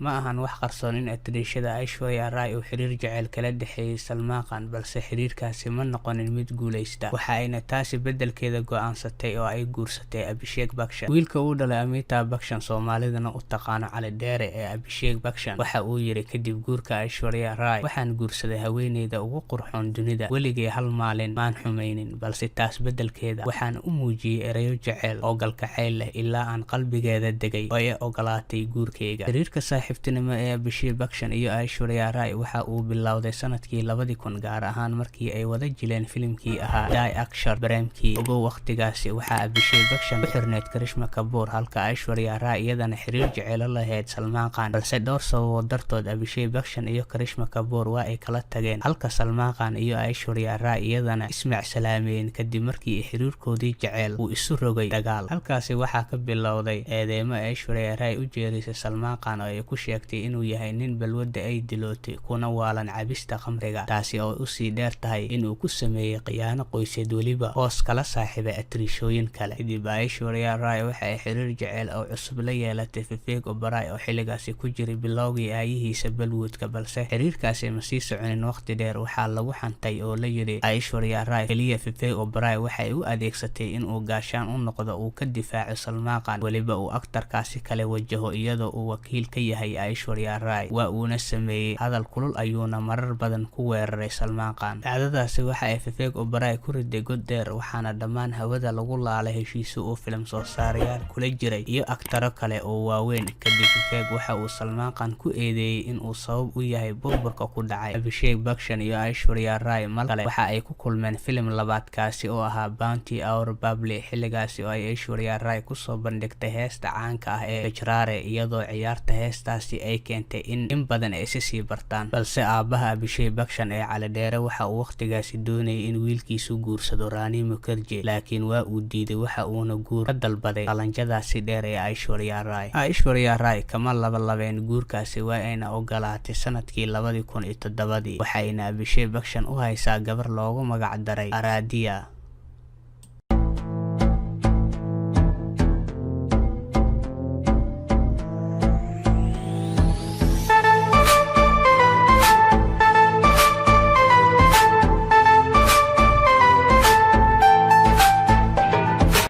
ma ahan wax qarsoon in atariishada Aishwarya Rai uu xiriir jacayl kala dhexeeyay Salman Khan, balse xiriirkaasi ma noqonin mid guuleysta. Waxa ayna taasi beddelkeeda go'aansatay oo ay guursatay Abhishek Bachchan. Wiilka uu dhalay Amitabh Bachchan, Soomaalidana u taqaano Cali Dheere, ee Abhishek Bachchan, waxa uu yiri kadib guurka Aishwarya Rai, waxaan guursaday haweeneyda ugu qurxoon dunida, weligay hal maalin maan xumaynin, balse taas beddelkeeda waxaan u muujiyay erayo jacayl oo galgacayl leh ilaa aan qalbigeeda degay oo ay ogolaatay guurkayga. Xiriirka saaxiibtinimo ee Abhishek Bachchan iyo Aishwarya Rai waxa uu bilowday sanadkii 2000, gaar ahaan markii ay wada jileen filimkii ahaa Die Akshar Premkii. Ugu waqtigaasi waxaa Abhishek Bachchan u xirneyd Karishma Kapoor, halka Aishwarya Rai iyadana xiriir jacayl la lahayd Salman Khan, balse dhowr sababood dartood Abhishek Bachchan iyo Karishma Kapoor waa ay kala tageen, halka Salman Khan iyo Aishwarya Rai iyadana ismac salaameen kadib markii xiriirkoodii jacayl uu isu rogay dagaal. Halkaasi waxaa ka bilowday eedeymo Aishwarya Rai u jeerisay Salman Khan oo ay ku sheegtay inuu yahay nin balwadda ay dilootay kuna waalan cabista khamriga, taasi oo usii dheer tahay inuu ku sameeyay khiyaano qoyseed weliba hoos kala saaxiibay atariishooyin kale. Kadib Aishwarya Rai waxa ay xiriir jacayl oo cusub la yeelatay Vivek Oberoi oo xilligaasi ku jiray bilowgii aayihiisa Bollywoodka, balse xiriirkaasi ma sii soconin waqti dheer. Waxaa lagu xantay oo la yiri Aishwarya Rai keliya Vivek Oberoi waxay u adeegsatay inuu gaashaan u noqdo uu ka difaaco Salman Khan, weliba uu aktarkaasi kale wajaho iyadoo uu wakiil ka yahay Aishwarya Rai. waa uuna sameeyay hadal kulul ayuuna marar badan ku weeraray Salman Khan. dhacdadaasi waxa ay Vivek Oberoi ku riday god dheer, waxaana dhammaan hawada lagu laalay heshiisyo uu filim soo saarayaal kula jiray iyo aktaro kale oo waaweyn. kadib Vivek waxa uu Salman Khan ku eedeeyay in uu sabab u yahay burburka ku dhacay Abhishek Bachchan iyo Aishwarya Rai. mar kale waxa ay ku kulmeen filim labaad kaasi oo ahaa Bounty Our Bubbly, xilligaasi oo ay Aishwarya Rai kusoo bandhigtay heesta caanka ah ee Gujrare, iyadoo ciyaarta heestaasi ay keentay in badan ay sii bartaan. balse aabaha Abhishek Bachchan ee Cali Dheere waxa uu waqtigaasi doonayay in wiilkiisu guursado Rani Mukherjee, laakiin waa uu diiday, waxa uuna guur ka dalbaday qalanjadaasi dheer ee Aishwarya Rai. Aishwarya Rai kama labalabeen guurkaasi, waa ayna ogolaatay sanadkii 2007, waxayna Abhishek Bachchan u haysaa gabar loogu magac daray Aradhya.